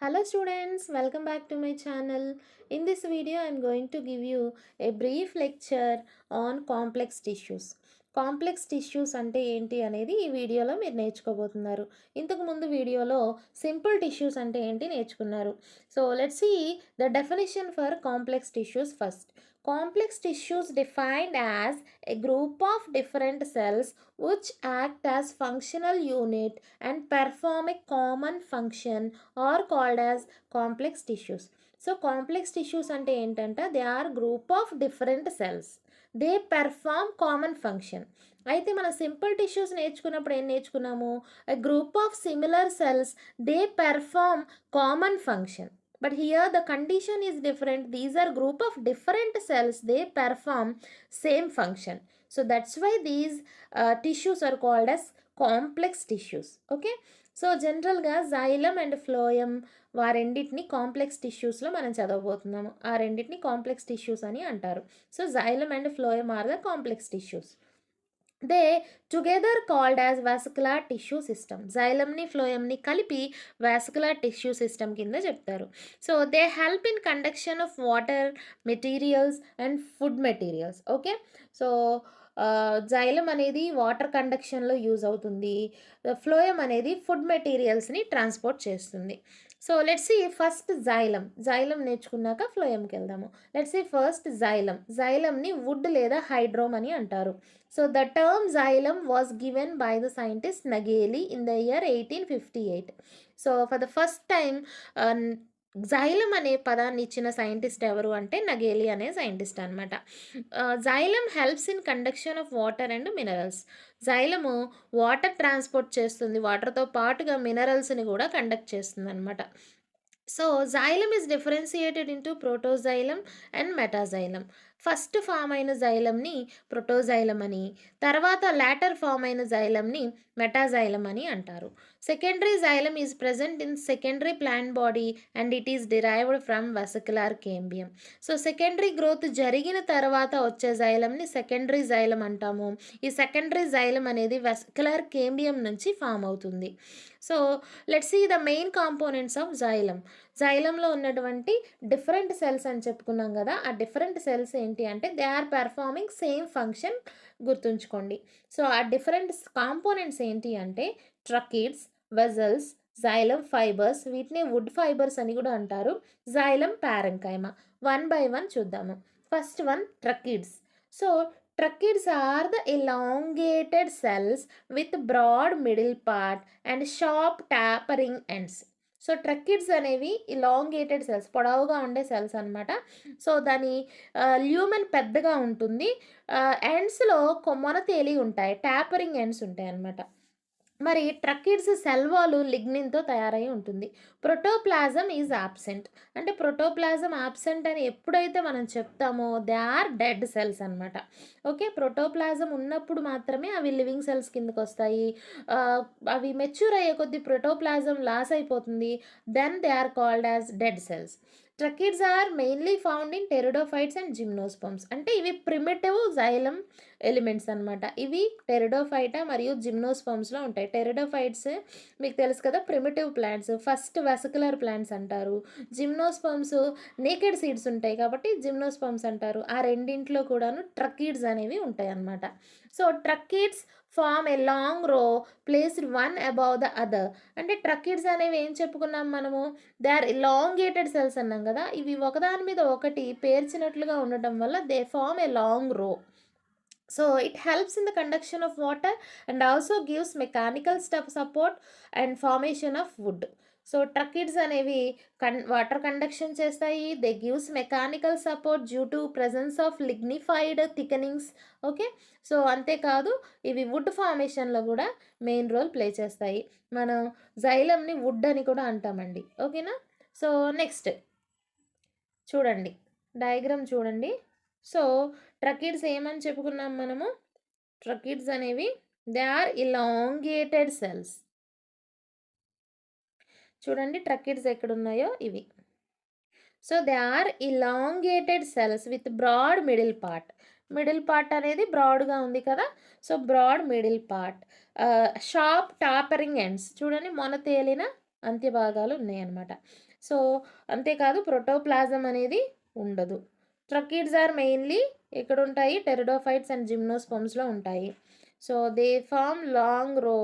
Hello students, welcome back to my channel. In this video, I am going to give you a brief lecture on complex tissues. Complex tissues అంటే ఏంటి అనేది ఈ వీడియోలో మీరు నేర్చుకోబోతున్నారు. ఇంతకు ముందు వీడియోలో సింపుల్ టిష్యూస్ అంటే ఏంటి నేర్చుకున్నారు. So let's see the definition for complex tissues first. Complex tissues defined as a group of different cells which act as functional unit and perform a common function are called as complex tissues. So complex tissues అంటే ఏంటంటే they are group of different cells, they perform common function. అయితే మనం simple tissues నేర్చుకున్నప్పుడు ఏం నేర్చుకున్నాము? Group of similar cells, they perform common function. But here the condition is different. These are group of different cells, they perform same function. So that's why these tissues are called as complex tissues. Okay, so జనరల్గా xylem and phloem ఆ రెండింటిని complex టిష్యూస్లో మనం చదవబోతున్నాము. ఆ రెండింటిని complex tissues అని అంటారు. So xylem and phloem are the complex tissues. They together called as vascular tissue system. జైలంని ఫ్లోయంని కలిపి వాస్కులర్ టిష్యూ సిస్టమ్ కింద చెప్తారు. So they help in conduction of water materials and food materials. Okay, so xylem అనేది water కండక్షన్లో use అవుతుంది, phloem అనేది food మెటీరియల్స్ని ట్రాన్స్పోర్ట్ చేస్తుంది. So let's see first xylem నేర్చుకున్నాక ఫ్లోయంకి వెళ్దాము. లెట్స్ సీ ఫస్ట్ జైలంని వుడ్ లేదా హైడ్రోమ్ అని అంటారు. So the term xylem was given by the scientist Nageli in the year 1858. So for the first time xylem అనే పదాన్ని ఇచ్చిన సైంటిస్ట్ ఎవరు అంటే నగేలి అనే సైంటిస్ట్ అనమాట. Xylem helps in conduction of water and minerals. Xylem water transport చేస్తుంది, వాటర్తో పాటుగా మినరల్స్ని కూడా కండక్ట్ చేస్తుంది అనమాట. So xylem is differentiated into protoxylem and metaxylem. First form అయిన జైలంని ప్రోటోజైలం అని, తర్వాత లాటర్ ఫామ్ అయిన జైలంని మెటాజైలం అని అంటారు. Secondary xylem is present in secondary plant body and it is derived from vesicular cambium. So secondary growth జరిగిన తర్వాత వచ్చే జైలంని సెకండరీ జైలం అంటాము. ఈ సెకండరీ జైలం అనేది వెసిక్యులర్ కేంబియం నుంచి ఫామ్ అవుతుంది. So let's see the main components of xylem. జైలంలో ఉన్నటువంటి డిఫరెంట్ సెల్స్ అని చెప్పుకున్నాం కదా, ఆ డిఫరెంట్ సెల్స్ ఏంటి అంటే they are performing same function. గుర్తుంచుకోండి. సో ఆ డిఫరెంట్ కాంపోనెంట్స్ ఏంటి అంటే ట్రకీడ్స్, వెజల్స్, జైలం ఫైబర్స్, వీటిని వుడ్ ఫైబర్స్ అని కూడా అంటారు, xylem parenchyma. One by one చూద్దాము. First one tracheids. So tracheids are the elongated cells with broad middle part and sharp tapering ends. So tracheids అనేవి elongated cells, పొడవుగా ఉండే cells అనమాట. So దాని ల్యూమెన్ పెద్దగా ఉంటుంది, ఎండ్స్లో కొమ్మన తేలి ఉంటాయి, ట్యాపరింగ్ ఎండ్స్ ఉంటాయి అనమాట. మరి ట్రకిడ్స్ సెల్వాలు లిగ్నిన్తో తయారై ఉంటుంది. Protoplasm is absent. అంటే ప్రోటోప్లాజం ఆబ్సెంట్ అని ఎప్పుడైతే మనం చెప్తామో దే ఆర్ డెడ్ సెల్స్ అనమాట. ఓకే, ప్రోటోప్లాజం ఉన్నప్పుడు మాత్రమే అవి లివింగ్ సెల్స్ కిందకు వస్తాయి. అవి మెచ్యూర్ అయ్యే కొద్దీ ప్రోటోప్లాజం లాస్ అయిపోతుంది, then they are called as dead cells. Tracheids are mainly found in pteridophytes and gymnosperms. అంటే ఇవి ప్రిమిటివ్ జైలం ఎలిమెంట్స్ అనమాట. ఇవి టెరిడోఫైటా మరియు జిమ్నోస్పమ్స్లో ఉంటాయి. టెరిడోఫైట్స్ మీకు తెలుసు కదా, primitive plants, first vesicular plants అంటారు. జిమ్నోస్పమ్స్ నేకెడ్ సీడ్స్ ఉంటాయి కాబట్టి జిమ్నోస్పమ్స్ అంటారు. ఆ రెండింట్లో కూడాను ట్రకీడ్స్ అనేవి ఉంటాయి అన్నమాట. సో ట్రకీడ్స్ ఫామ్ ఏ లాంగ్ రో placed one above the other. అంటే ట్రకీడ్స్ అనేవి ఏం చెప్పుకున్నాం మనము? దే ఆర్ ఇలాంగేటెడ్ సెల్స్ అన్నాం కదా, ఇవి ఒకదాని మీద ఒకటి పేర్చినట్లుగా ఉండటం వల్ల they form a long row. So it helps in the conduction of water and also gives mechanical support and formation of wood. So tracheids అనేవి వాటర్ కండక్షన్ చేస్తాయి, they gives mechanical support due to presence of lignified thickenings. Okay, so అంతేకాదు ఇవి would ఫార్మేషన్లో కూడా main role play చేస్తాయి. మనం జైలంని would అని కూడా అంటామండి. ఓకేనా? సో నెక్స్ట్ చూడండి, డయాగ్రామ్ చూడండి. సో ట్రకిడ్స్ ఏమని చెప్పుకున్నాం మనము? ట్రకిడ్స్ అనేవి దే ఆర్ ఇలాంగేటెడ్ సెల్స్. చూడండి ట్రకిడ్స్ ఎక్కడున్నాయో ఇవి. So they are elongated cells with broad middle part. Middle part అనేది బ్రాడ్గా ఉంది కదా, so broad middle part, sharp tapering ends. చూడండి మొన తేలిన అంత్య భాగాలు ఉన్నాయన్నమాట. సో అంతేకాదు ప్రోటోప్లాజం అనేది ఉండదు. ట్రకీడ్స్ ఆర్ మెయిన్లీ ఎక్కడుంటాయి? టెరిడోఫైట్స్ అండ్ జిమ్నోస్పర్మ్స్లో ఉంటాయి. So they form long row,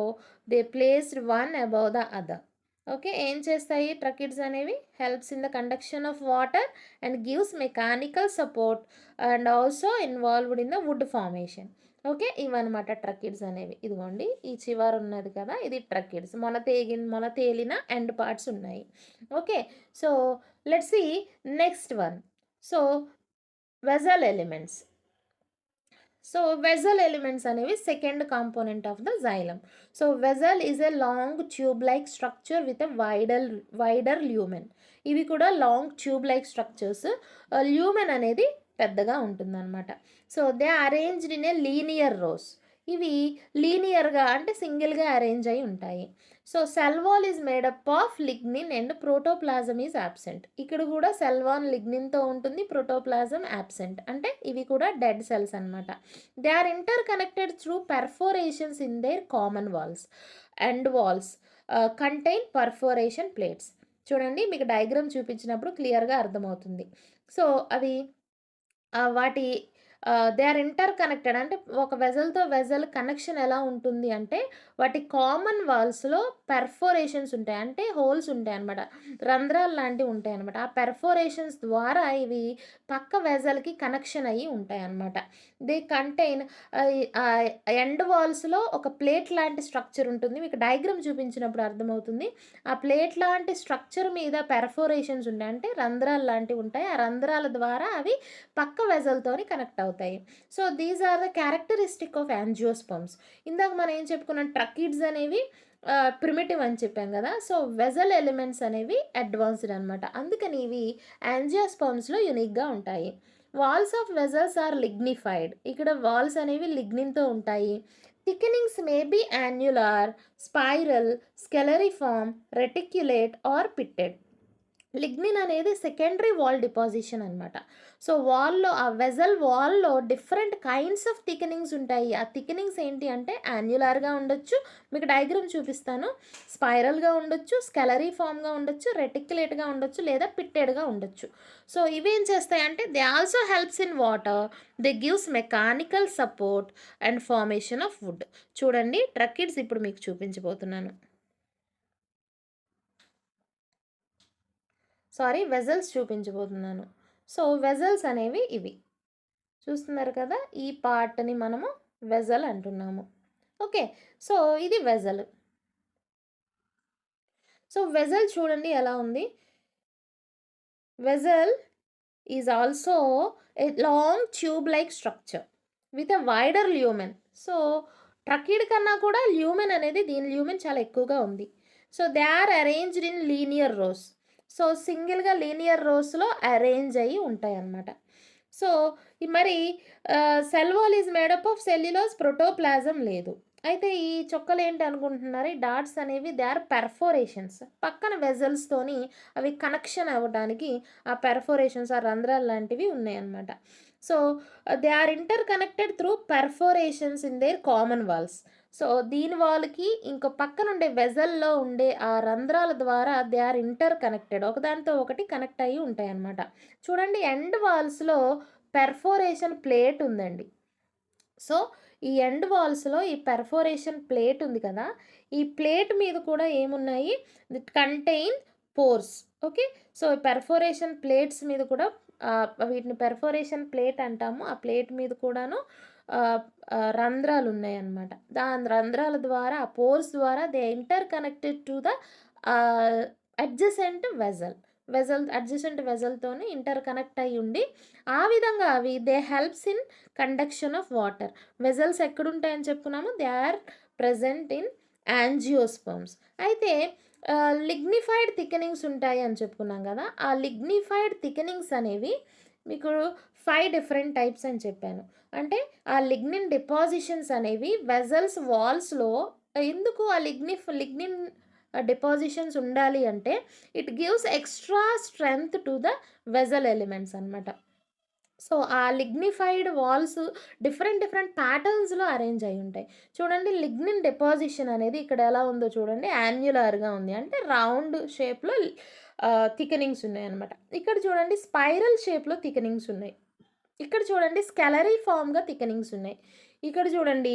they placed one above the other. Okay, ఏం చేస్తాయి ట్రకిడ్స్ అనేవి? Helps in the conduction of water and gives mechanical support and also involved in the wood formation. Okay, ఇవన్నమాట tracheids అనేవి. ఇదిగోండి ఈ చివర ఉన్నది కదా, ఇది ట్రకిడ్స్. మొల తేలిన ఎండ్ పార్ట్స్ ఉన్నాయి. Okay, so let's see next one. So vessel elements. So vessel elements అనేవి second component of the xylem. So vessel is a long tube like structure with a wider lumen. ఇవి కూడా long tube like structures. Lumen అనేది పెద్దగా ఉంటుందన్నమాట. So they arranged in a linear rows. ఇవి లీనియర్గా అంటే సింగిల్గా అరేంజ్ అయి ఉంటాయి. So cell wall is made up of lignin and protoplasm is absent. ఇక్కడ కూడా సెల్ వాల్ లిగ్నిన్తో ఉంటుంది, ప్రోటోప్లాజమ్ యాబ్సెంట్, అంటే ఇవి కూడా డెడ్ సెల్స్ అనమాట. They are inter connected through perforations in their common walls. End walls contain perforation plates. చూడండి, మీకు diagram చూపించినప్పుడు క్లియర్గా అర్థమవుతుంది. సో అవి వాటి దే ఆర్ ఇంటర్ కనెక్టెడ్. అంటే ఒక వెజల్తో వెజల్ కనెక్షన్ ఎలా ఉంటుంది అంటే వాటి కామన్ వాల్స్లో పెర్ఫోరేషన్స్ ఉంటాయి, అంటే హోల్స్ ఉంటాయి అనమాట, రంధ్రాలు లాంటివి ఉంటాయి అనమాట. ఆ పెర్ఫోరేషన్స్ ద్వారా ఇవి పక్క వెజల్కి కనెక్షన్ అయ్యి ఉంటాయి అనమాట. దే కంటైన్ ఎండ్ వాల్స్లో ఒక ప్లేట్ లాంటి స్ట్రక్చర్ ఉంటుంది. మీకు డయాగ్రామ్ చూపించినప్పుడు అర్థమవుతుంది. ఆ ప్లేట్ లాంటి స్ట్రక్చర్ మీద పెర్ఫోరేషన్స్ ఉంటాయి, అంటే రంధ్రాలు లాంటివి ఉంటాయి. ఆ రంధ్రాల ద్వారా అవి పక్క వెజల్తోని కనెక్ట్ అవుతాయి. So these are the characteristic of angiosperms. ఇందాక మనం ఏం చెప్పుకున్నాం, ట్రకిడ్స్ అనేవి ప్రిమిటివ్ అని చెప్పాం కదా. సో వెజల్ ఎలిమెంట్స్ అనేవి అడ్వాన్స్డ్ అనమాట. అందుకని ఇవి యాంజియోస్పర్మ్స్లో యునిక్గా ఉంటాయి. Walls of vessels are lignified. ఇక్కడ వాల్స్ అనేవి లిగ్నిన్తో ఉంటాయి. Thickenings may be annular, spiral, scalariform, reticulate or pitted. Lignin అనేది సెకండరీ వాల్ డిపాజిషన్ అనమాట. సో వాల్లో, ఆ వెజల్ వాల్లో డిఫరెంట్ కైండ్స్ ఆఫ్ థికెనింగ్స్ ఉంటాయి. ఆ థికెనింగ్స్ ఏంటి అంటే యాన్యులార్గా ఉండొచ్చు, మీకు డయాగ్రామ్ చూపిస్తాను, స్పైరల్గా ఉండొచ్చు, స్కెలరీ ఫామ్గా ఉండొచ్చు, రెటిక్యులేట్గా ఉండొచ్చు, లేదా పిట్టెడ్గా ఉండొచ్చు. సో ఇవేం చేస్తాయి అంటే they also helps in water, they gives mechanical support and formation of would. చూడండి ట్రకిడ్స్ ఇప్పుడు మీకు చూపించబోతున్నాను. వెజల్స్ చూపించబోతున్నాను. సో వెజల్స్ అనేవి ఇవి చూస్తున్నారు కదా, ఈ పార్ట్ని మనము వెజల్ అంటున్నాము. ఓకే, సో ఇది వెజల్. సో వెజల్ చూడండి ఎలా ఉంది. Vessel is also a long tube like structure with a wider lumen. So tracheid కన్నా కూడా ల్యూమెన్ అనేది, దీని ల్యూమెన్ చాలా ఎక్కువగా ఉంది. So they are arranged in linear rows. So సింగిల్గా లీనియర్ రోస్లో అరేంజ్ అయ్యి ఉంటాయి అన్నమాట. సో మరి cell wall is made up of cellulose, protoplasm లేదు. అయితే ఈ చొక్కలు ఏంటి అనుకుంటున్నారు, ఈ డాట్స్ అనేవి దే ఆర్ పెర్ఫోరేషన్స్. పక్కన వెజల్స్తోని అవి కనెక్షన్ అవ్వడానికి ఆ పెర్ఫోరేషన్స్, ఆ రంధ్రాలు లాంటివి ఉన్నాయన్నమాట. So they are inter connected through perforations in their common walls. So దీని వాళ్ళకి ఇంకో పక్కన ఉండే వెజల్లో ఉండే ఆ రంధ్రాల ద్వారా దే ఆర్ ఇంటర్ కనెక్టెడ్, ఒకదానితో ఒకటి కనెక్ట్ అయ్యి ఉంటాయి అన్నమాట. చూడండి ఎండ్ వాల్స్లో పెర్ఫోరేషన్ ప్లేట్ ఉందండి. సో ఈ ఎండ్ వాల్స్లో ఈ పెర్ఫోరేషన్ ప్లేట్ ఉంది కదా, ఈ ప్లేట్ మీద కూడా ఏమున్నాయి, it contain pores. Okay, so perforation plates మీద కూడా వీటిని పెర్ఫోరేషన్ ప్లేట్ అంటాము. ఆ ప్లేట్ మీద కూడాను రంధ్రాలు ఉన్నాయన్నమాట. దాని రంధ్రాల ద్వారా, ఆ పోర్స్ ద్వారా they inter connected to the adjacent adjacent వెజల్తోని ఇంటర్ కనెక్ట్ అయ్యి ఉండి, ఆ విధంగా అవి they helps in conduction of water. Vessels ఎక్కడుంటాయని చెప్పుకున్నాము, they are present in angiosperms. అయితే లిగ్నిఫైడ్ థికెనింగ్స్ ఉంటాయి అని చెప్పుకున్నాం కదా. ఆ లిగ్నిఫైడ్ థికెనింగ్స్ అనేవి మీకు 5 డిఫరెంట్ టైప్స్ అని చెప్పాను. అంటే ఆ లిగ్నిన్ డిపాజిషన్స్ అనేవి వెజల్స్ వాల్స్లో ఎందుకు ఆ లిగ్నిన్ డిపాజిషన్స్ ఉండాలి అంటే it gives extra strength to the vessel elements అనమాట. సో, ఆ లిగ్నిఫైడ్ వాల్స్ డిఫరెంట్ డిఫరెంట్ ప్యాటర్న్స్‌లో అరేంజ్ అయ్యుంటాయి. చూడండి లిగ్నిన్ డిపాజిషన్ అనేది ఇక్కడ ఎలా ఉందో చూడండి యాన్యులర్‌గా ఉంది. అంటే రౌండ్ షేప్‌లో థికెనింగ్స్ ఉన్నాయన్నమాట. ఇక్కడ చూడండి స్పైరల్ షేప్‌లో థికెనింగ్స్ ఉన్నాయి. ఇక్కడ చూడండి స్కెలరీ ఫార్మ్‌గా థికెనింగ్స్ ఉన్నాయి. ఇక్కడ చూడండి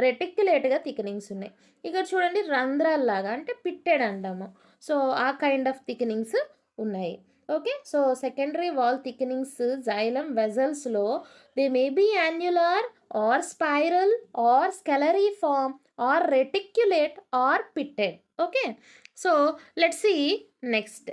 రెటిక్యులేట్‌గా థికెనింగ్స్ ఉన్నాయి. ఇక్కడ చూడండి రంధ్రాల్లాగా అంటే పిట్టెడ్ అంటాము. సో, ఆ కైండ్ ఆఫ్ థికెనింగ్స్ ఉన్నాయి. Okay. So, secondary wall thickenings xylem వెసల్స్‌లో they may be annular or spiral or scalariform or reticulate or pitted. Okay. So, let's see next.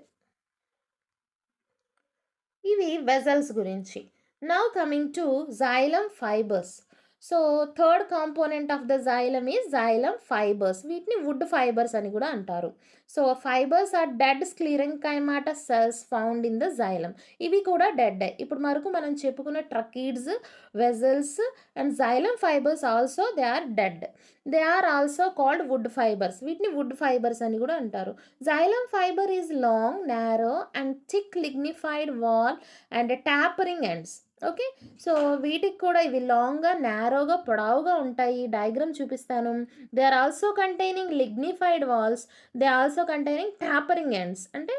ఇవి వెజల్స్ గురించి. Now coming to xylem fibres. So, third component of the xylem is xylem fibres. వీటిని wood fibres అని కూడా అంటారు. So, fibres are dead sclerenchymatous cells found in the xylem. ఇవి కూడా డెడ్డే. ఇప్పుడు వరకు మనం చెప్పుకున్న ట్రకీడ్స్, vessels and xylem fibers also they are dead. They are also called wood fibers. వీటిని వుడ్ ఫైబర్స్ అని కూడా అంటారు. Xylem fiber is long, narrow and thick lignified wall and tapering ends. Okay. So, వీటికి కూడా ఇవి లాంగ్‌గా, నారోగా, పొడవుగా ఉంటాయి. డయాగ్రామ్ చూపిస్తాను. They are also containing lignified walls. They also containing tapering ends. అంటే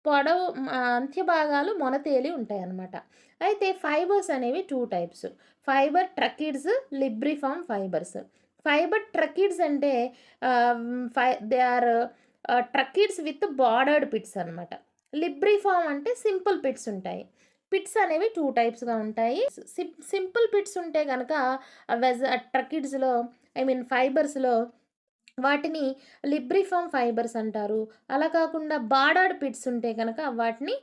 పొడవు అంత్య భాగాలు మొనతేలి ఉంటాయన్నమాట. అయితే ఫైబర్స్ అనేవి 2 types. Fibre tracheids, libriform fibres. Fibre tracheids అంటే they are tracheids with bordered pits అనమాట. లిబ్రిఫార్మ్ అంటే సింపుల్ పిట్స్ ఉంటాయి. పిట్స్ అనేవి 2 టైప్స్‌గా ఉంటాయి. సింపుల్ పిట్స్ ఉంటే గనక ట్రకిడ్స్‌లో ఐ మీన్ ఫైబర్స్‌లో వాటిని లిబ్రిఫార్మ్ ఫైబర్స్ అంటారు. అలా కాకుండా బార్డర్డ్ పిట్స్ ఉంటే గనక వాటిని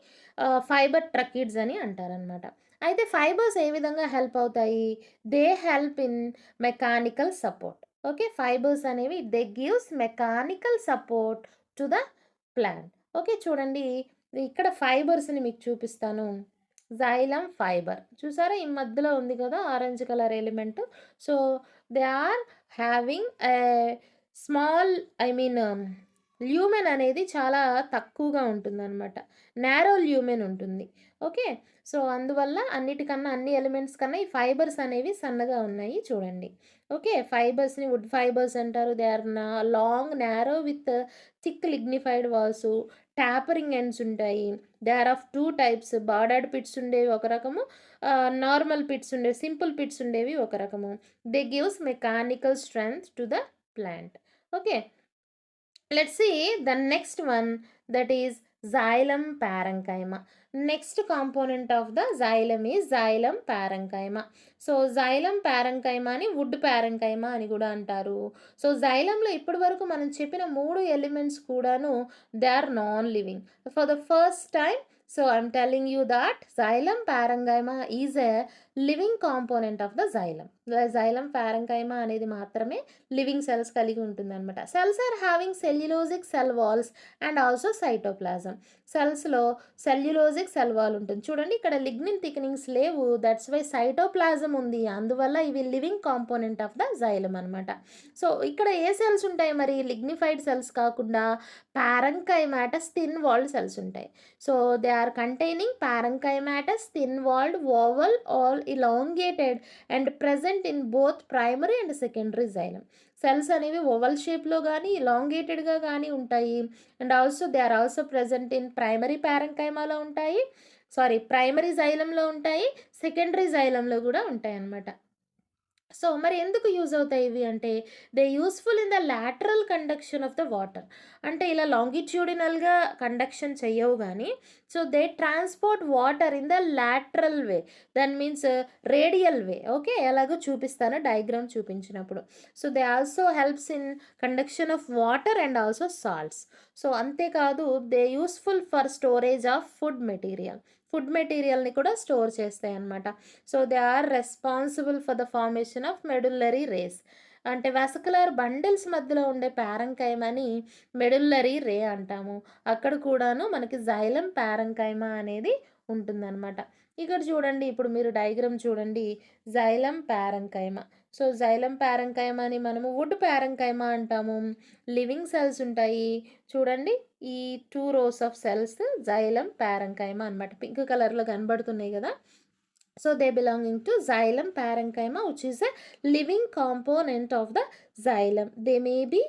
ఫైబర్ ట్రకిడ్స్ అని అంటారనమాట. అయితే ఫైబర్స్ ఏ విధంగా హెల్ప్ అవుతాయి? They help in mechanical support. Okay. Fibres అనేవి they gives mechanical support to the plant. Okay. చూడండి ఇక్కడ ఫైబర్స్‌ని మీకు చూపిస్తాను. జైలం ఫైబర్ చూసారా? ఈ మధ్యలో ఉంది కదా! Orange colour element. So, they are having small I mean lumen అనేది చాలా తక్కువగా ఉంటుందనమాట. నారో ల్యూమెన్ ఉంటుంది. ఓకే. సో, అందువల్ల అన్నిటికన్నా అన్ని ఎలిమెంట్స్ కన్నా ఈ ఫైబర్స్ అనేవి సన్నగా ఉన్నాయి చూడండి. ఓకే. ఫైబర్స్‌ని వుడ్ ఫైబర్స్ అంటారు. They are long, narrow with thick lignified walls, tapering ends ఉంటాయి. They are of 2 types. Bordered pits ఉండేవి ఒక రకము. నార్మల్ పిట్స్ ఉండేవి. సింపుల్ పిట్స్ ఉండేవి ఒక రకము. They gives mechanical strength to the plant. Okay. Let's see the next one, that is xylem parenchyma. Next component of the xylem is xylem parenchyma. So, xylem parenchyma అని would parenchyma అని కూడా అంటారు. So, xylemలో ఇప్పటి వరకు మనం చెప్పిన 3 elements కూడాను they are non living. For the first time so, I'm telling you that xylem parenchyma is a living component of the xylem. xylem parenchyma అనేది మాత్రమే లివింగ్ సెల్స్ కలిగి ఉంటుందన్నమాట. Cells are having cellulosic cell walls and also cytoplasm. సెల్స్‌లో cellulosic cell wall ఉంటుంది. చూడండి ఇక్కడ lignin థిక్నింగ్స్ లేవు. That's why cytoplasm ఉంది. అందువల్ల ఇవి living component of the xylem అనమాట. సో, ఇక్కడ ఏ సెల్స్ ఉంటాయి మరి లిగ్నిఫైడ్ సెల్స్ కాకుండా పారెంకైమాటస్ థిన్ వాల్డ్ సెల్స్ ఉంటాయి. So, they are containing parenchymatous thin walled oval or elongated and present in both primary and secondary xylem. Cells అనేవి oval షేప్‌లో గానీ, ఇలాంగేటెడ్‌గా గానీ ఉంటాయి. And also they are also present in primary పారెంకైమాలో ఉంటాయి. Primary xylemలో ఉంటాయి. సెకండరీ xylemలో గూడా ఉంటాయన్నమాట. సో, మరి ఎందుకు యూజ్ అవుతాయి ఇవి అంటే, they useful in the lateral conduction of the water. అంటే ఇలా లాంగిట్యూడినల్‌గా కండక్షన్ చెయ్యవు గానీ, so, they transport water in the lateral way. That means radial way. Okay. ఎలాగో చూపిస్తాను డయాగ్రామ్ చూపించినప్పుడు. So, they also helps in conduction of water and also salts. So, అంతేకాదు they useful for storage of food material. Food మెటీరియల్‌ని కూడా store చేస్తాయన్నమాట. So, they are responsible for the formation of medullary race. అంటే vesicular bundles మధ్యలో ఉండే పారెంకైమాని medullary రే అంటాము. అక్కడ కూడాను మనకి xylem పారెంకైమా అనేది ఉంటుందన్నమాట. ఇక్కడ చూడండి ఇప్పుడు మీరు డయాగ్రామ్ చూడండి. xylem పారెంకైమా. సో, xylem పారెంకైమాని మనము వుడ్ పారెంకైమా అంటాము. లివింగ్ సెల్స్ ఉంటాయి. చూడండి ఈ 2 రోస్ ఆఫ్ సెల్స్ xylem పారెంకైమా అనమాట. పింక్ కలర్‌లో కనబడుతున్నాయి గదా! So they belonging to xylem parenchyma, which is a living component of the xylem. They may be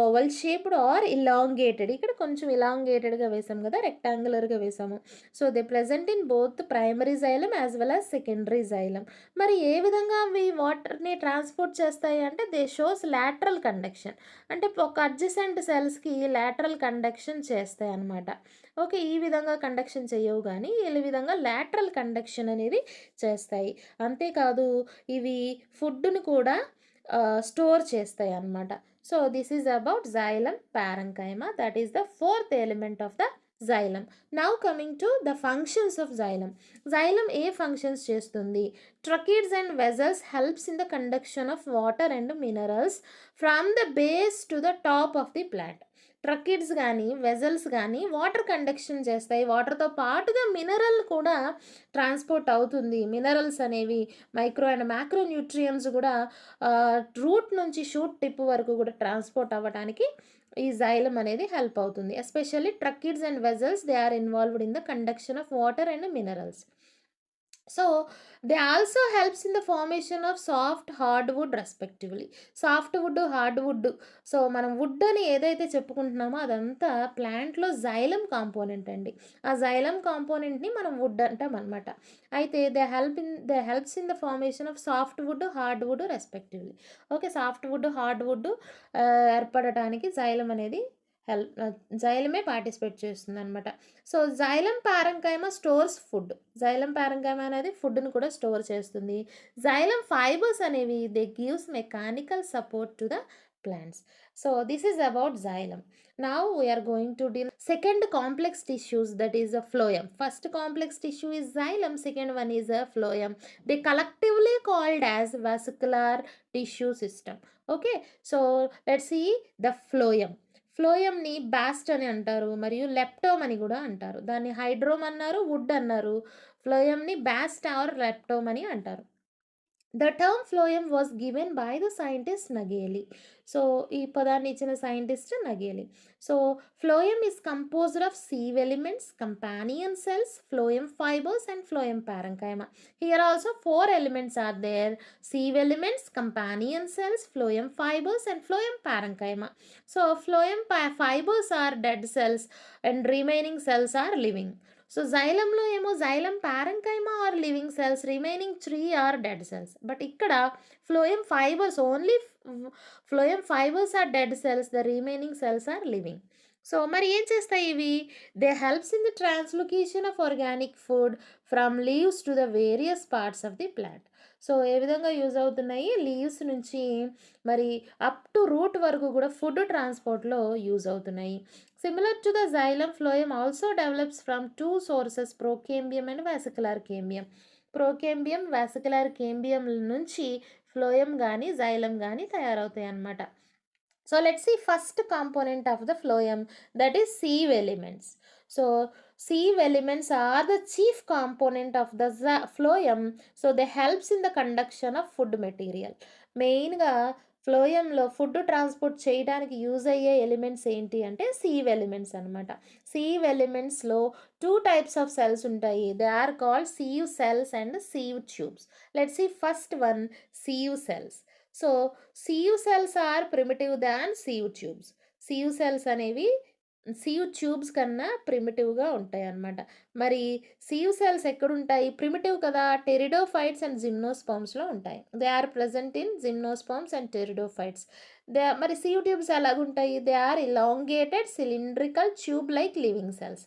oval shaped or elongated. ఇక్కడ కొంచెం ఇలాంగేటెడ్గా వేసాం కదా, రెక్టాంగులర్గా వేసాము. So they present in both primary xylem as well as secondary xylem. మరి ఏ విధంగా అవి వాటర్ని transport చేస్తాయి అంటే దే షోస్ లాటరల్ కండక్షన్. అంటే ఒక అడ్జసెంట్ సెల్స్కి లాటరల్ కండక్షన్ చేస్తాయి అన్నమాట. ఓకే, ఈ విధంగా కండక్షన్ చేయవు కానీ ఈ విధంగా లాటరల్ కండక్షన్ అనేది చేస్తాయి. అంతేకాదు ఇవి ఫుడ్ను కూడా స్టోర్ చేస్తాయి అన్నమాట. So this is about xylem parenchyma, that is the fourth element of the xylem. Now coming to the functions of xylem. Xylem A functions చేస్తుంది? Tracheids and vessels helps in the conduction of water and minerals from the base to the top of the plant. ట్రకిడ్స్ కానీ vessels కానీ water conduction చేస్తాయి. వాటర్తో పాటుగా mineral కూడా transport అవుతుంది. Minerals అనేవి micro and macro nutrients కూడా రూట్ నుంచి షూట్ టిప్ వరకు కూడా ట్రాన్స్పోర్ట్ అవ్వడానికి ఈ xylem అనేది హెల్ప్ అవుతుంది. Especially tracheids and vessels they are involved in the conduction of water and minerals. So they also helps in the formation of soft hardwood respectively. Soft wood, hardwood. సో మనం wood అని ఏదైతే చెప్పుకుంటున్నామో అదంతా ప్లాంట్లో xylem component అండి. ఆ xylem కాంపోనెంట్ని మనం would అంటాం అనమాట. అయితే they helps in the formation of soft wood, hardwood respectively. Okay, soft wood, hardwood ఏర్పడటానికి xylemే పార్టిసిపేట్ చేస్తుంది అనమాట. So xylem parenchyma stores food. xylem parenchyma అనేది ఫుడ్ని కూడా స్టోర్ చేస్తుంది. xylem ఫైబర్స్ అనేవి they gives mechanical support to the plants. So this is about xylem. Now we are going to deal second complex tissues, that is a phloem. First complex tissue is xylem, second one is a phloem. They collectively called as vascular tissue system. Okay, so let's see the phloem. ఫ్లోయంని bast అని అంటారు మరియు లెప్టోమ్ అని కూడా అంటారు. దాన్ని హైడ్రోమ్ అన్నారు, would అన్నారు. ఫ్లోయంని బాస్ట్ ఆర్ లెప్టోమ్ అని అంటారు. The term phloem was given by the scientist Nageli. So ఈ పదాన్ని ఇచ్చిన scientist Nageli. So phloem is composed of sieve elements, companion cells, phloem fibres and phloem parenchyma. Here also 4 elements are there: sieve elements, companion cells, phloem fibers and phloem parenchyma. So phloem fibers are dead cells and remaining cells are living. So xylemలో ఏమో xylem parenchyma are living cells, remaining 3 are dead cells. But ఇక్కడ phloem fibres, only phloem fibres are dead cells, the remaining cells are living. So మరి ఏం చేస్తాయి ఇవి? They helps in the translocation of organic food from leaves to the various parts of the plant. So ఏ విధంగా use అవుతున్నాయి? Leaves నుంచి మరి up to root వరకు కూడా ఫుడ్ ట్రాన్స్పోర్ట్లో యూజ్ అవుతున్నాయి. Similar to the xylem, phloem also develops from 2 sources: procambium and vesicular cambium. Procambium, vascular cambium నుంచి ఫ్లోయం కానీ xylem కానీ తయారవుతాయి అన్నమాట. So let's see first component of the phloem, that is sieve elements. సో sieve elements are the chief component of the phloem. So they helps in the conduction of food material. మెయిన్గా ఫ్లోయంలో food transport చేయడానికి use అయ్యే elements ఏంటి అంటే sieve elements అనమాట. sieve ఎలిమెంట్స్లో 2 types of cells ఉంటాయి. They are called sieve cells and sieve tubes. Let's see first one, sieve cells. So sieve cells are primitive than sieve tubes. sieve cells అనేవి sieve tubes కన్నా ప్రిమిటివ్గా ఉంటాయి అన్నమాట. మరి sieve cells ఎక్కడుంటాయి? Primitive కదా, pteridophytes and జిమ్నోస్పర్మ్స్లో ఉంటాయి. They are present in gymnosperms and pteridophytes. మరి sieve ట్యూబ్స్ ఎలాగుంటాయి? They are elongated cylindrical tube like living cells.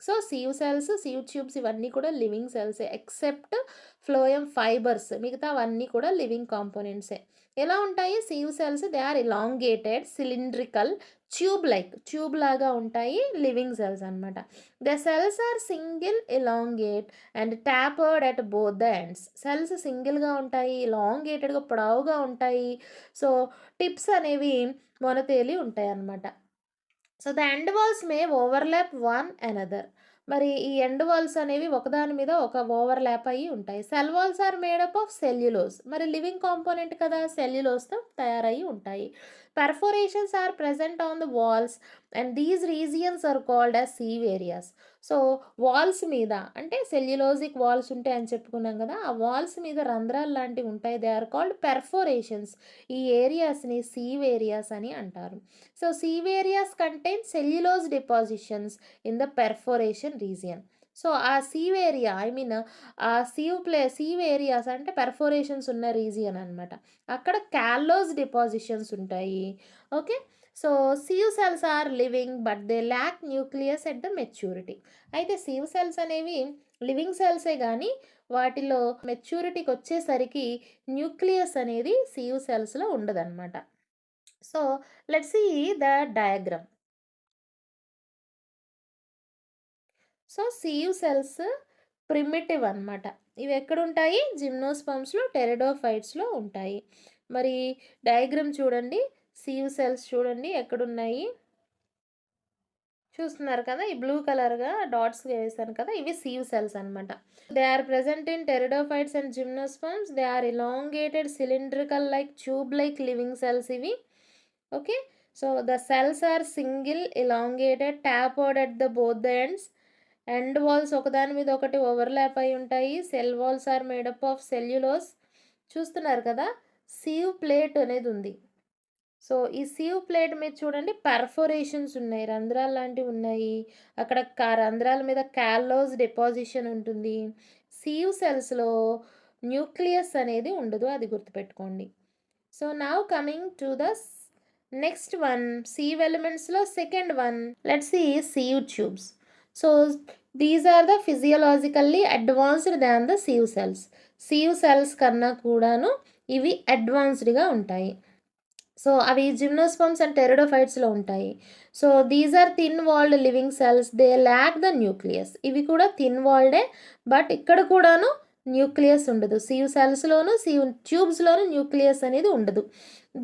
So sieve cells, sieve tubes ఇవన్నీ కూడా లివింగ్ సెల్సే ఎక్సెప్ట్ ఫ్లోయం ఫైబర్స్, మిగతా అవన్నీ కూడా లివింగ్ కాంపోనెంట్సే. ఎలా ఉంటాయి sieve cells? They are elongated cylindrical tube లాగా ఉంటాయి లివింగ్ సెల్స్ అనమాట. The cells are single elongate and tapered at both the ends. Cells సింగిల్గా ఉంటాయి, ఇలాంగేటెడ్గా పొడవుగా ఉంటాయి. సో టిప్స్ అనేవి మొనతేలి ఉంటాయి అన్నమాట. So the end walls may overlap one another. మరి ఈ ఎండ్ వాల్స్ అనేవి ఒకదాని మీద ఒక ఓవర్లాప్ అయ్యి ఉంటాయి. Cell walls are made up of cellulose. మరి లివింగ్ కాంపోనెంట్ కదా, సెల్యులోస్తో తయారయ్యి ఉంటాయి. Perforations are present on the walls and these regions are called as sieve areas. So walls మీద అంటే సెల్యులోజిక్ వాల్స్ ఉంటాయి అని చెప్పుకున్నాం కదా, ఆ వాల్స్ మీద రంధ్రాలు లాంటివి ఉంటాయి. They are called perforations. ఈ ఏరియాస్ని సీవ్ ఏరియాస్ అని అంటారు. So sieve areas contain cellulose depositions in the perforation region. So ఆ సీవ్ ఏరియా ఆ సీవ్ ఏరియాస్ అంటే పెర్ఫోరేషన్స్ ఉన్న రీజియన్ అనమాట. అక్కడ క్యాలోజ్ డిపాజిషన్స్ ఉంటాయి. Okay. So sieve cells are living but they lack nucleus at the maturity. అయితే sieve cells అనేవి living సెల్సే కానీ వాటిలో మెచ్యూరిటీకి వచ్చేసరికి న్యూక్లియస్ అనేది సీవ్ సెల్స్లో ఉండదన్నమాట. So let's see the diagram. So sieve cells primitive అనమాట. ఇవి ఎక్కడుంటాయి? జిమ్నోస్పర్మ్స్లో, టెరిడోఫైట్స్లో ఉంటాయి. మరి డయాగ్రామ్ చూడండి. సీవ్ సెల్స్ చూడండి ఎక్కడున్నాయి, చూస్తున్నారు కదా, ఈ బ్లూ కలర్గా డాట్స్ వేసాను కదా, ఇవి సీవ్ సెల్స్ అనమాట. They are present in pteridophytes and gymnosperms. They are elongated cylindrical like tube like living cells ఇవి. Okay. So the cells are single elongated tapered at the both the ends. End walls ఒకదాని మీద ఒకటి overlap అయి ఉంటాయి. Cell walls are made up of cellulose. చూస్తున్నారు కదా, sieve plate అనేది ఉంది. సో ఈ సీవ్ ప్లేట్ మీద చూడండి పర్ఫోరేషన్స్ ఉన్నాయి, రంధ్రాలు లాంటివి ఉన్నాయి. అక్కడ రంధ్రాల మీద క్యాలోజ్ డిపాజిషన్ ఉంటుంది. సీవ్ సెల్స్లో న్యూక్లియస్ అనేది ఉండదు, అది గుర్తుపెట్టుకోండి. So now coming to the next one, sieve ఎలిమెంట్స్లో second one, let's see sieve tubes. So these are the physiologically advanced than the sieve cells. Sieve cells కన్నా కూడాను ఇవి అడ్వాన్స్డ్గా ఉంటాయి. సో అవి జిమ్నోస్పర్మ్స్ అండ్ టెరిడోఫైట్స్లో ఉంటాయి. So these are thin walled living cells, they lack the nucleus. ఇవి కూడా థిన్ వాల్డే, బట్ ఇక్కడ కూడాను న్యూక్లియస్ ఉండదు. సీవ్ సెల్స్లోను సీవ్ ట్యూబ్స్లోను న్యూక్లియస్ అనేది ఉండదు.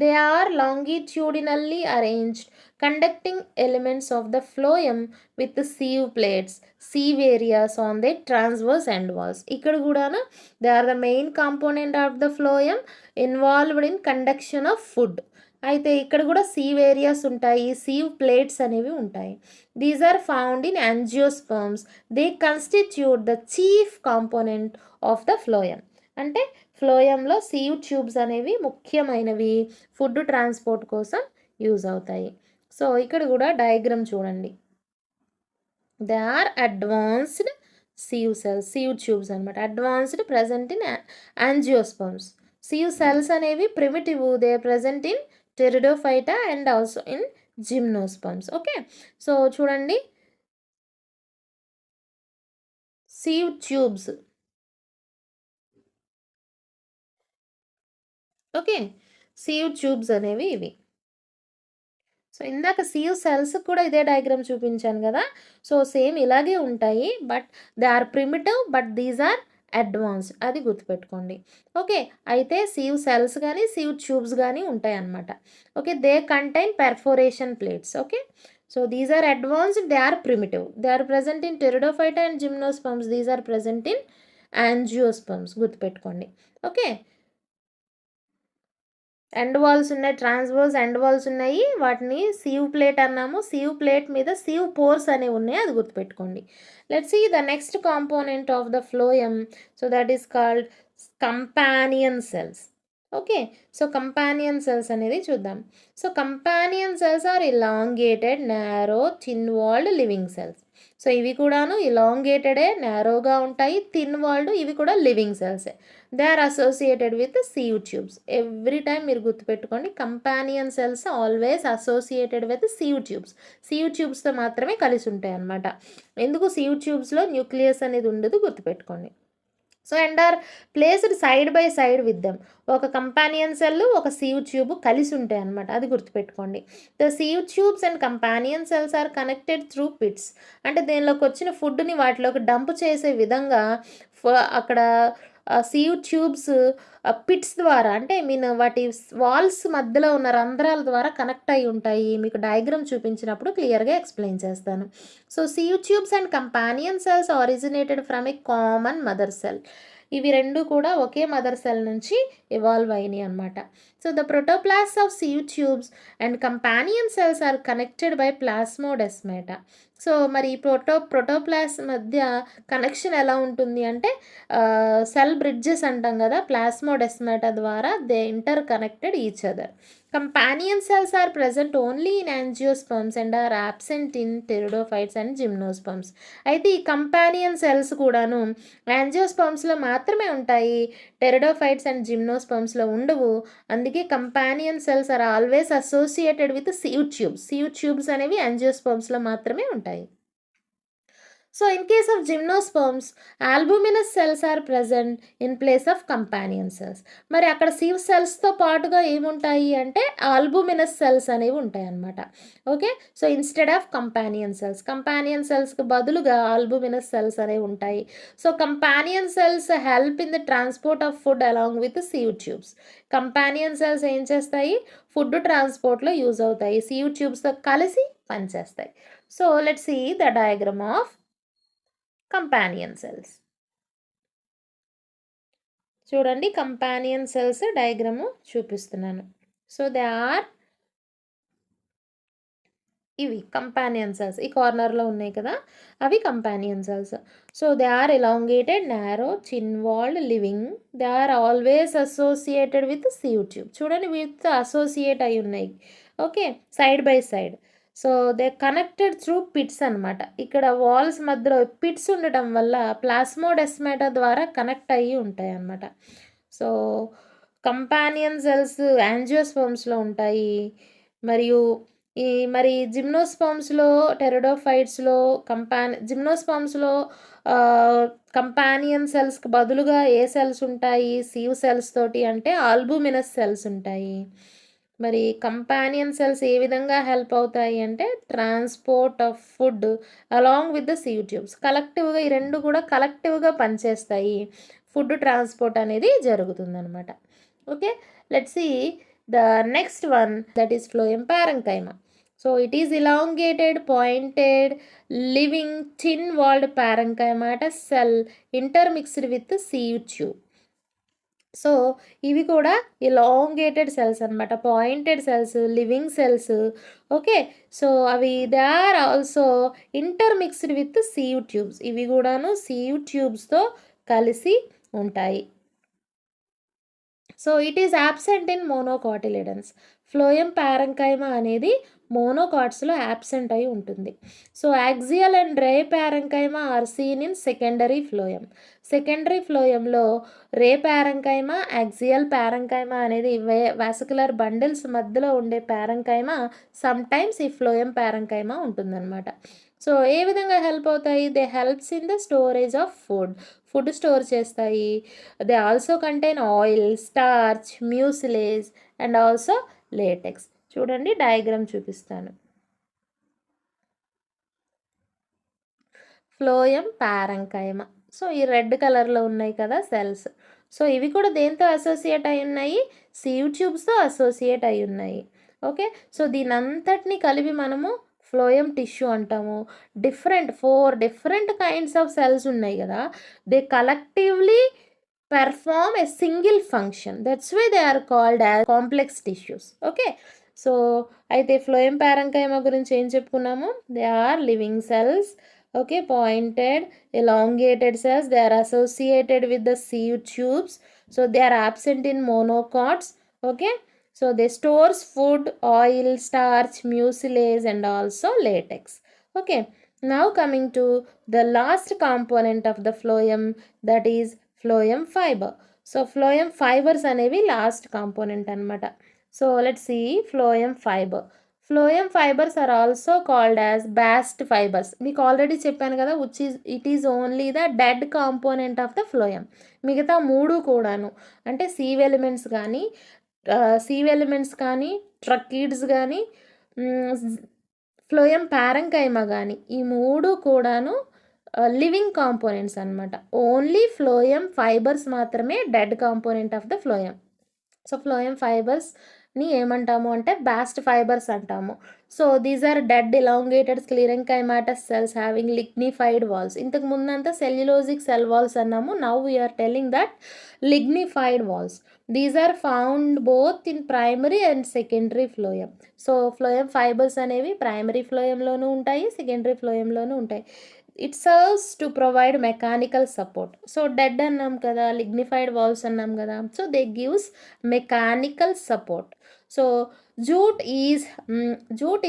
They are longitudinally arranged conducting elements of the phloem with sieve plates, sieve areas on the transverse end walls. ఇక్కడ కూడాను they are the main component of the phloem involved in conduction of food. అయితే ఇక్కడ కూడా sieve areas ఉంటాయి, sieve plates అనేవి ఉంటాయి. These are found in angiosperms. They constitute the chief component of the phloem. అంటే ఫ్లోయంలో సీవ్ ట్యూబ్స్ అనేవి ముఖ్యమైనవి, ఫుడ్ ట్రాన్స్పోర్ట్ కోసం యూజ్ అవుతాయి. సో ఇక్కడ కూడా డయాగ్రామ్ చూడండి. They are advanced sieve cells, sieve tubes అనమాట. Advanced present in angiosperms. Sieve cells అనేవి primitive, they present in pteridophyta and also in gymnosperms. Okay. So చూడండి sieve tubes. Okay. Sieve tubes అనేవి ఇవి. So ఇందాక sieve cells కూడా ఇదే diagram చూపించాను కదా, సో సేమ్ ఇలాగే ఉంటాయి, but they are primitive but these are advanced, అది గుర్తుపెట్టుకోండి. ఓకే. అయితే సీవ్ సెల్స్ కానీ సీవ్ ట్యూబ్స్ కానీ ఉంటాయి అన్నమాట. Okay. They contain perforation plates. Okay. So these are advanced, they are primitive, they are present in pteridophyta and gymnosperms, these are present in angiosperms, గుర్తుపెట్టుకోండి. Okay. End walls ఉన్నాయి, transverse end walls ఉన్నాయి, వాటిని sieve plate అన్నాము. Sieve plate మీద sieve pores అనేవి ఉన్నాయి, అది గుర్తుపెట్టుకోండి. Let's see the next component of the phloem. So that is called companion cells. Okay. So companion cells అనేది చూద్దాం. So companion cells are elongated narrow thin walled living cells. So ఇవి కూడాను ఇలాంగేటెడే, నారోగా ఉంటాయి, థిన్ వాల్డ్, ఇవి కూడా living సెల్సే. They are associated with sieve tubes. Every time మీరు గుర్తుపెట్టుకోండి, companion cells always associated with sieve tubes. Sieve ట్యూబ్స్తో మాత్రమే కలిసి ఉంటాయి అన్నమాట. ఎందుకు సీవ్ ట్యూబ్స్లో న్యూక్లియస్ అనేది ఉండదు, గుర్తుపెట్టుకోండి. So and are placed side by side with them. ఒక కంపానియన్ సెల్, ఒక సీవ్ ట్యూబ్ కలిసి ఉంటాయి అన్నమాట, అది గుర్తుపెట్టుకోండి. The sieve tubes and companion cells are connected through pits. అంటే దీనిలోకి వచ్చిన ఫుడ్ని వాటిలోకి డంప్ చేసే విధంగా అక్కడ సీవ్ ట్యూబ్స్ పిట్స్ ద్వారా, అంటే వాటి వాల్స్ మధ్యలో ఉన్న రంధ్రాల ద్వారా కనెక్ట్ అయి ఉంటాయి. మీకు డయాగ్రామ్ చూపించినప్పుడు క్లియర్గా ఎక్స్ప్లెయిన్ చేస్తాను. So sieve tubes and companion cells originated from a common mother cell. ఇవి రెండు కూడా ఒకే మదర్ సెల్ నుంచి ఎవాల్వ్ అయినాయి అనమాట. So the protoplast of sieve tubes and companion cells are connected by plasmodesmata. So మరి ప్రోటోప్లాస్ట్ మధ్య కనెక్షన్ ఎలా ఉంటుంది అంటే సెల్ బ్రిడ్జెస్ అంటాం కదా, ప్లాస్మోడెస్మాటా ద్వారా they inter connected each other. Companion cells are present only in angiosperms and are absent in pteridophytes and gymnosperms. అయితే ఈ కంపానియన్ సెల్స్ కూడాను యాంజియోస్పర్మ్స్లో మాత్రమే ఉంటాయి, టెరిడోఫైట్స్ అండ్ జిమ్నోస్పర్మ్స్లో ఉండవు. అందుకే companion cells are always associated with sieve tubes. Sieve tubes అనేవి యాంజియోస్పర్మ్స్లో మాత్రమే ఉంటాయి. So in case of gymnosperms, albuminous cells are present in place of companion cells. మరి అక్కడ సివ్ సెల్స్తో పాటుగా ఏముంటాయి అంటే ఆల్బుమినస్ సెల్స్ అనేవి ఉంటాయి అన్నమాట. Okay, so instead of companion సెల్స్కి బదులుగా ఆల్బుమినస్ సెల్స్ అనేవి ఉంటాయి. So companion cells help in the transport of food along with sieve tubes. Companion cells ఏం చేస్తాయి, ఫుడ్ ట్రాన్స్పోర్ట్లో యూజ్ అవుతాయి, సీవ్ ట్యూబ్స్తో కలిసి పనిచేస్తాయి. So let's see the diagram of companion cells. చూడండి, కంపానియన్ సెల్స్ డయాగ్రాము చూపిస్తున్నాను. సో దే ఆర్ ఇవి కంపానియన్ సెల్స్, ఈ కార్నర్లో ఉన్నాయి కదా, అవి companion cells. So they are elongated, narrow, thin walled, living. They are always associated with sieve tube. చూడండి, with associate అయి ఉన్నాయి. Okay, side by side. So they connected through pits అనమాట. ఇక్కడ వాల్స్ మధ్యలో పిట్స్ ఉండటం వల్ల ప్లాస్మోడెస్మాటా ద్వారా కనెక్ట్ అయ్యి ఉంటాయి అన్నమాట. సో కంపానియన్ సెల్స్ యాంజియోస్పర్మ్స్లో ఉంటాయి, మరియు మరి జిమ్నోస్పర్మ్స్లో, టెరిడోఫైట్స్లో జిమ్నోస్పర్మ్స్లో కంపానియన్ సెల్స్కి బదులుగా ఏ సెల్స్ ఉంటాయి, సీవ్ సెల్స్ తోటి అంటే ఆల్బుమినస్ సెల్స్ ఉంటాయి. మరి కంపానియన్ సెల్స్ ఏ విధంగా హెల్ప్ అవుతాయి అంటే transport of food along with the sieve tubes. కలెక్టివ్గా ఈ రెండు కూడా కలెక్టివ్గా పనిచేస్తాయి, ఫుడ్ ట్రాన్స్పోర్ట్ అనేది జరుగుతుందన్నమాట. Okay, let's see the next one, that is phloem parenchyma. So it is elongated, pointed, living, tin-walled parenchymatous cell intermixed with sieve tube. So ఇవి కూడా ఇలాంగేటెడ్ సెల్స్ అనమాట, pointed cells, living cells. Okay, so అవి they are also intermixed with sieve tubes. ఇవి కూడాను sieve ట్యూబ్స్తో కలిసి ఉంటాయి. So it is absent in monocotyledons. Phloem parenchyma అనేది మోనోకాట్స్లో యాబ్సెంట్ అయి ఉంటుంది. So axial and ray parenchyma are seen in secondary phloem. Secondary ఫ్లోయంలో రే పారెంకైమా, యాక్సియల్ పారెంకైమా అనేది వాస్కులర్ బండిల్స్ మధ్యలో ఉండే పారెంకైమా, సమ్ టైమ్స్ ఈ ఫ్లోయం పారెంకైమా ఉంటుందన్నమాట. సో ఏ విధంగా హెల్ప్ అవుతాయి, they helps in the storage of food store చేస్తాయి. They also contain oil, starch, mucilage and also latex. చూడండి, డయాగ్రామ్ చూపిస్తాను. Phloem parenchyma. సో ఈ రెడ్ కలర్లో ఉన్నాయి కదా సెల్స్. సో ఇవి కూడా దేంతో అసోసియేట్ అయి ఉన్నాయి, సీవ్ ట్యూబ్స్తో అసోసియేట్ అయి ఉన్నాయి. ఓకే, సో దీని అంతటిని కలిపి మనము ఫ్లోయం టిష్యూ అంటాము. 4 డిఫరెంట్ కైండ్స్ ఆఫ్ సెల్స్ ఉన్నాయి కదా, they collectively perform a single function. That's why they are called as complex tissues. Okay, so అయితే ఫ్లోయం పారెంకైమా గురించి ఏం చెప్పుకున్నాము, they are living cells. Okay, pointed, elongated cells. They are associated with the sieve tubes. So they are absent in monocots. Okay, so they stores food, oil, starch, mucilage and also latex. Okay, now coming to the last component of the phloem, that is phloem fiber. So phloem fibres అనేవి last component అనమాట. So let's see phloem fiber. Phloem fibres are also called as bast fibers. మీకు already చెప్పాను కదా, it is only the dead component of the phloem. మిగతా 3 కూడాను అంటే sieve elements కానీ ట్రకీడ్స్ కానీ ఫ్లోయం పారెంకైమా కానీ, ఈ 3 కూడాను లివింగ్ కాంపోనెంట్స్ అనమాట. ఓన్లీ ఫ్లోయం ఫైబర్స్ మాత్రమే dead component of the phloem. So phloem fibres ఫైబర్స్ని ఏమంటాము అంటే బాస్ట్ ఫైబర్స్ అంటాము. So these are dead elongated sclerenchymatous cells having lignified walls. ఇంతకు ముందంతా సెల్యులోజిక్ సెల్ వాల్స్ అన్నాము. Now we are telling that lignified walls. These are found both in primary and secondary phloem. So phloem fibres అనేవి primary ఫ్లోయంలోనూ ఉంటాయి, secondary ఫ్లోయంలోనూ ఉంటాయి. It serves to provide mechanical support. So dead అన్నాం కదా, lignified walls అన్నాం కదా, so they gives mechanical support. So jute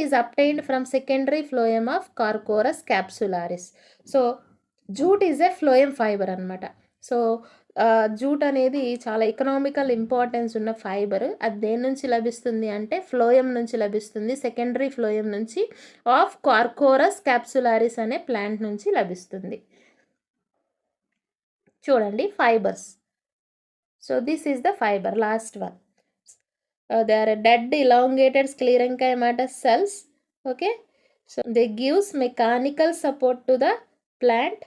is obtained from secondary phloem of Carchoris capsularis. So jute is a phloem fibre అనమాట. So jute అనేది చాలా economical importance ఉన్న fibre. అది దేని నుంచి లభిస్తుంది అంటే ఫ్లోయం నుంచి లభిస్తుంది, సెకండరీ ఫ్లోయం నుంచి ఆఫ్ కార్కోరస్ క్యాప్సులారిస్ అనే ప్లాంట్ నుంచి లభిస్తుంది. చూడండి fibres. So this is the fibre, last one. They are dead elongated sclerenchymatous cells. Okay, so they gives mechanical support to the plant.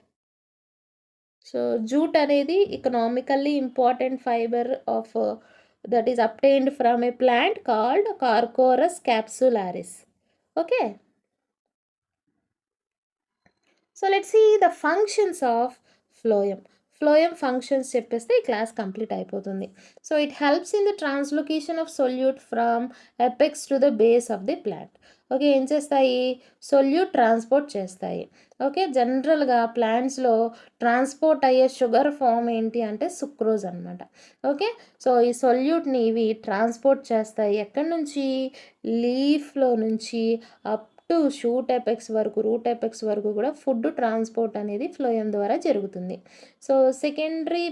So jute అనేది economically important fiber of that is obtained from a plant called Carchoris capsularis. Okay, so let's see the functions of phloem. Phloem functions చెప్పేస్తే ఈ class complete అయిపోతుంది. So it helps in the translocation of solute from apex to the base of the plant. Okay, ఏం చేస్తాయి? Solute transport చేస్తాయి. Okay, జనరల్గా ప్లాంట్స్లో transport అయ్యే sugar form ఏంటి అంటే సుక్రోజ్ అనమాట. ఓకే, సో ఈ సొల్యూట్ని ఇవి ట్రాన్స్పోర్ట్ చేస్తాయి. ఎక్కడి నుంచి? లీఫ్లో నుంచి అప్ టు షూట్ ఎపెక్స్ వరకు, రూట్ ఎపెక్స్ వరకు కూడా ఫుడ్ ట్రాన్స్పోర్ట్ అనేది ఫ్లోయం ద్వారా జరుగుతుంది. So secondary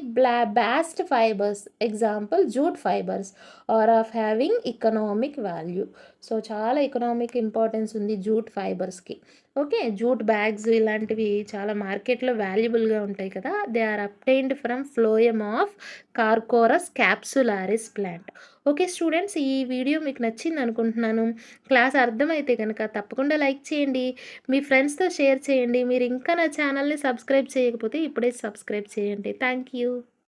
bast fibres, example jute fibres, are of having economic value. So చాలా ఎకనామిక్ ఇంపార్టెన్స్ ఉంది జూట్ ఫైబర్స్కి. ఓకే, జూట్ బ్యాగ్స్ ఇలాంటివి చాలా మార్కెట్లో వాల్యుబుల్గా ఉంటాయి కదా. They are obtained from phloem of Corchorus capsularis plant. Okay students, ఈ వీడియో మీకు నచ్చింది అనుకుంటున్నాను. క్లాస్ అర్థమైతే కనుక తప్పకుండా లైక్ చేయండి, మీ ఫ్రెండ్స్తో షేర్ చేయండి. మీరు ఇంకా నా ఛానల్ని సబ్స్క్రైబ్ చేయకపోతే ఇప్పుడే సబ్స్క్రైబ్ చేయండి. Thank you.